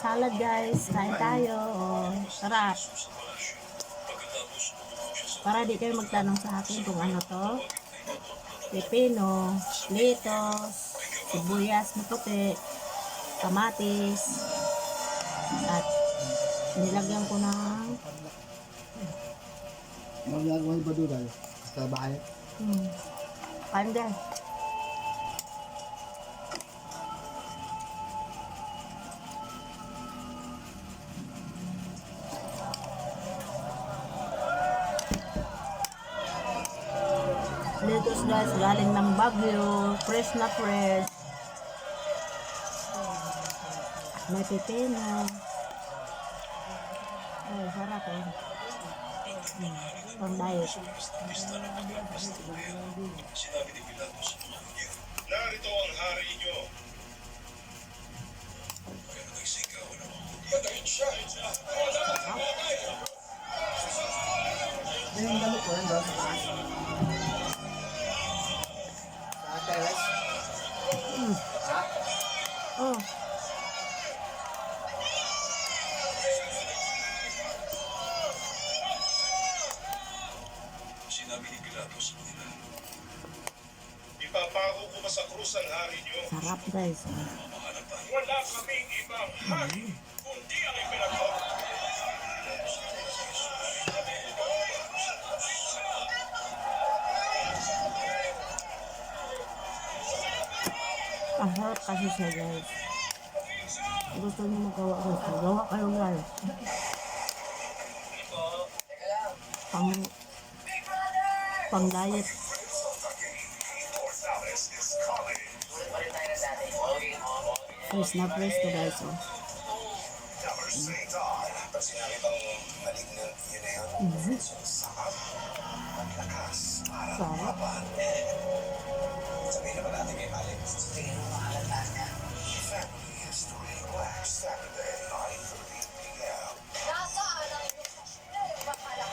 salad guys. Kain tayo. Oh, sarap. Para di kayo magtanong sa akin kung ano to. Pepino, lettuce, sibuyas na puti, kamatis, at nilagyan ko ng Magagawa ba doon sa bahay? kanda. Lettuce guys, galing ng Baguio, fresh na fresh. May pepino. Oh, sarap eh. Pang diet. Sinabi ni Pilatos, narito ang hari niyo. Kaya nagsigaw na patayin siya. Yung damit ko lang doon sa taas. Sa terrace. Ha? Oh, Sinabi ni Pilatos, ipapako ko ba sa krus ang hari niyo? sarap guys. Wala kaming ibang hari, kundi ang ipinagawa. Ang sarap kasi siya guys. Gusto niyo magawa guys. Gawa kayo guys. Pang diet. Fresh na fresh to guys. Oh. Sarap. Sabihin naman natin kay Malik. Tingin mo mahalata niya. Family History Black Saturday, 9:30 p.m. Nasaan ang inyong bakala?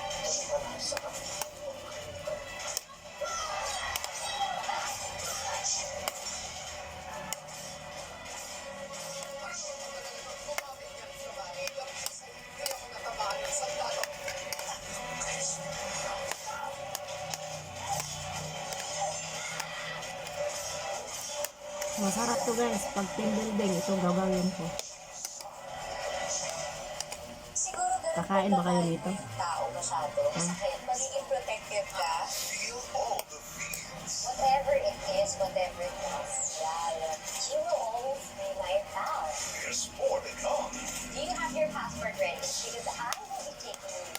Masarap to guys. Pag team building, ito gagawin ko. Siguro ganun Kakain ba kayo nito? tao masyado. Kaya magiging protective ka. Feel all the feels. Whatever it is, whatever it is. Yeah, you will always be my pal. There's more to come. Do you have your passport ready? Because I will be taking you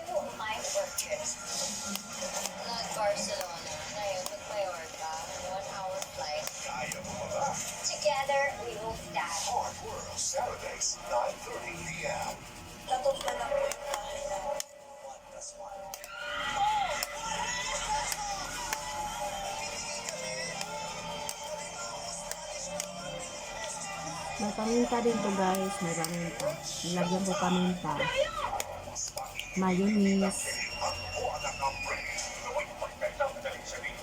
to my work trips. Not Barcelona. Ngayon, with Mallorca. 1-hour flight. Kaya mo ba ba? Together, we will stand. Art World, Saturdays, 9:30 p.m. Latog na lang po yung bahay na 1+1. May paminta din to guys. May paminta. Nilagyan ko paminta. Mayonnaise. Ang buwan ng break. Gawin mo pagkakita ang madaling sabihin.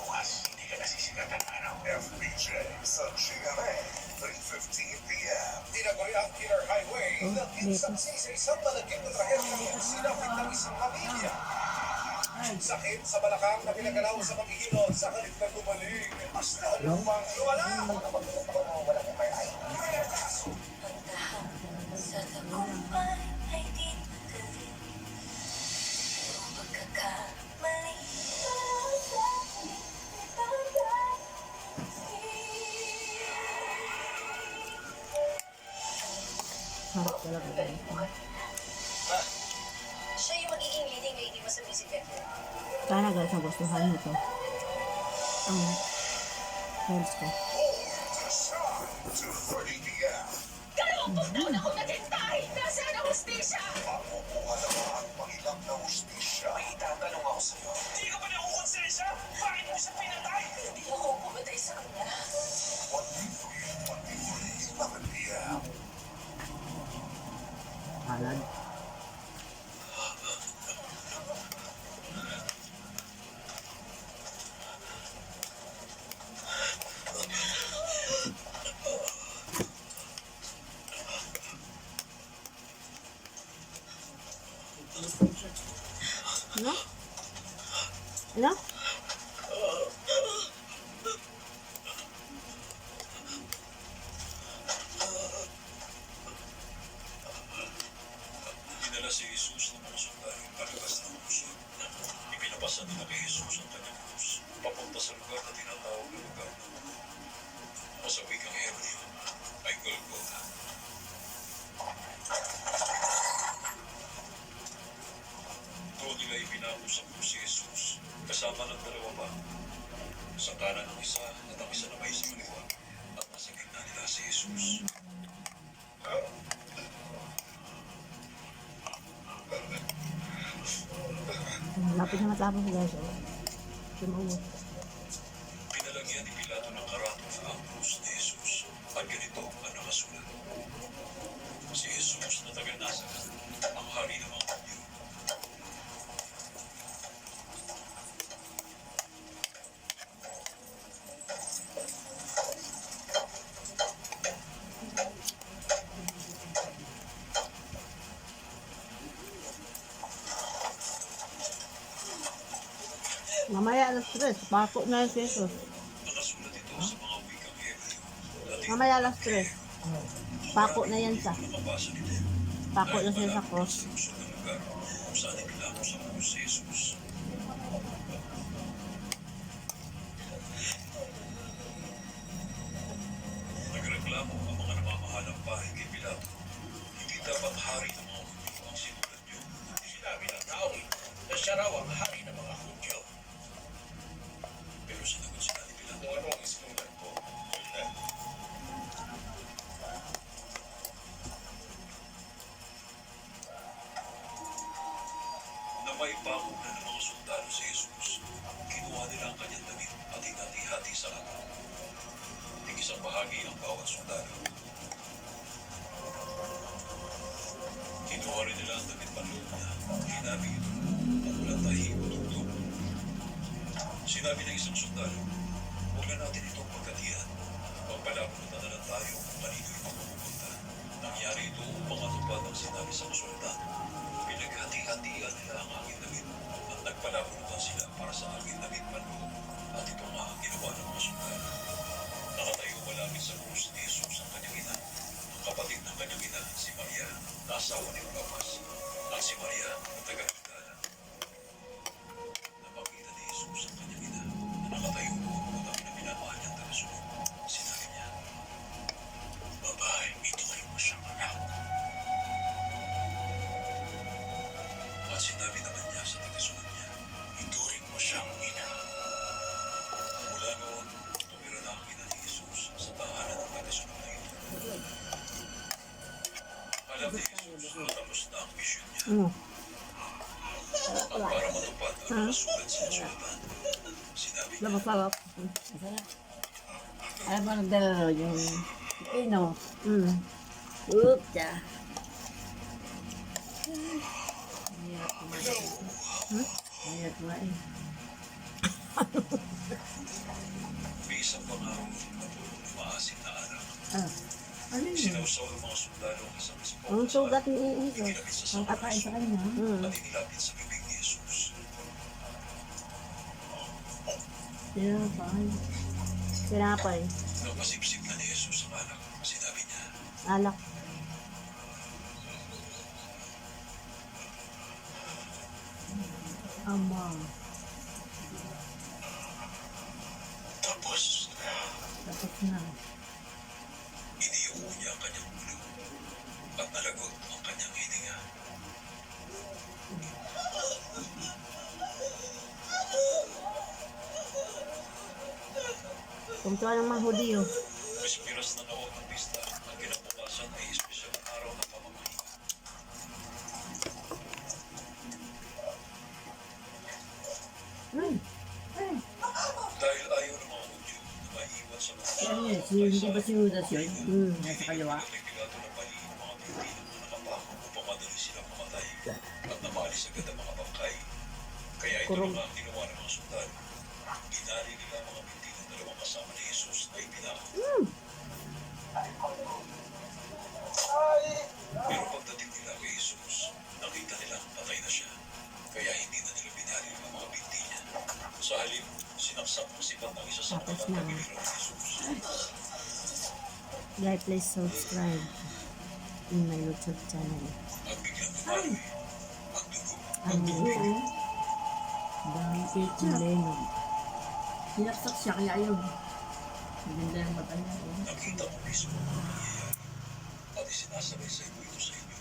Bukas, hindi ka nasisigatan ng araw. FBJ sa GMA, 3:15 p.m. Tinagoy ang Killer Highway na kinsaksi sa isang malagim na trahedya kung sinapit ng isang pamilya. Sakit sa balakang na pinagalaw sa paghihilot sa halip na gumaling. Hasta lumang lumala. Walang umay. Sa tagumpay ay di madali. Ang pagkakamali. Sarap talaga guys. Siya yung magiging leading lady mo sa music video. Sana guys, nagustuhan nyo to. Ang friends ko. 2:30 p.m. Kalupong taon ako naghintay! Nasaan ang hustisya? Makukuha na ba ang pangilang na hustisya? May itatanong ako sa'yo. Hindi ka ba nakukonsensya? Bakit mo siya pinatay? Hindi ako pumatay sa kanya. 11 p.m. Halad. kanan ng isa at ang isa naman sa kaliwa. At nasa gitna nila si Jesus. Lapit na matapos guys. Oh. Tumawag. Pinalagyan ni Pilato ng karatos ang krus ni Jesus. At ganito ang nakasulat. Si Jesus na taga-Nazaret, ang hari ng mga Hudyo. Mamaya alas 3. Pako na yung Jesus. Nakasulat ito sa mga wikang Hebreo. Latin, Mamaya alas 3. Pako na yan siya. makabasa nito. Pako na siya sa cross. Lusog ng lugar kung saan ipilako sa krus si Jesus. Nagreklamo ang mga namamahalang bahay kay Pilato. Hindi dapat hari ng mga Hudyo ang sinulat niyo. Sinabi ng tao na siya raw ang hari ng mga Hudyo. Pero sinagot sila ni Pilato. Kung ano ang isinulat ko, yun na. Na may pako na ng mga sundalo si Jesus, kinuha nila ang kanyang damit at hinati-hati sa akin. Tig-isang bahagi ang bawat sundalo. Kinuha rin nila ang damit panloob na hinabi ito at walang tahi o tugtog. Sinabi ng isang sundalo, huwag na natin itong pagkatiyan. Magpalapunta na lang tayo kung kanino ito pupunta. Nangyari ito upang matupad ang sinabi sa kasulatan. Pinaghati-hatian nila ang aking damit at nagpalapunta sila para sa aking damit panloob. At ito nga ang ginawa ng mga sundalo. Nakatayo malapit sa krus ni Jesus ang kanyang ina. Ang kapatid ng kanyang ina, si Maria, na asawa ni Clopas. At si Maria, na taga-Magdala. Napakita ni Jesus ang kanyang ina na nakatayo doon at ang minamahal niyang tagasunod. Sinabi niya, "Babae, ituloy mo siyang anak." At sinabi naman niya sa tagasunod niya, "Ituring mo siyang ina." Mula noon, tumira na ang ina ni Jesus sa tahanan ng tagasunod na ito. Alam ni Jesus na tapos na ang misyon niya. At para matupad ang nakasulat sa kasulatan, sinabi niya, Masarap. Alam mo, nagdala yung ino. Mm. Upsa. Ayat kumain. may isang pangaraw na puro maasim na anak. Ah, ano yun? Sinausaw ng mga sundalo ang isang espong Ang sugat ni Jesus. Ikinabit sa Ang kakain sa kanya. at inilapit sa bibig ni Jesus. Tinapay. Tinapay. Napasipsip na ni Jesus ang anak. Sinabi niya, Alak. Ama. tapos Tapos na. iniyuko niya ang kanyang ulo at nalagot ang kanyang hininga. Kumtuan ng mga Hudyo. Pispiras na noon ng pista at kinabukasan ay espesyal na araw ng pamamahinga. Dahil ayaw ng mga Hudyo na maiwan sa mga Ano yun? Hindi ba sinudas yun? Nasa kaliwa. Kay Pilato na bali ang mga Pilipino na nakapako upang madali silang mamatay at namaalis agad ang mga bangkay. Kaya ito Kurong. naman ang ginawa ng mga sundalo. Ginali nila ang mga binti ng dalawang kasama ni Jesus na ipinako. Pero pagdating nila kay Jesus, nakita nila patay na siya. Kaya hindi na nila binali ang mga binti niya. Sa halip, sinaksak ng sipat ng isa sa mga Tapos na. pagkabili ng Jesus. Guys, please subscribe in my YouTube channel. At biglang dumaloy ang dugo. Ang buo. Dami Si Lenon. Sinaksak siya kaya yun. Maganda yung mata niya. Nakita ko mismo ang nangyayari. At isinasabay sa inyo ito sa inyo.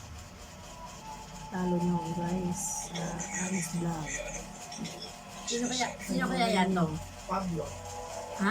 Talo nyo guys. Sa Aris Vlog. Kaya alam ko totoo ang Sino sinasabi. kaya yan to? Pablo.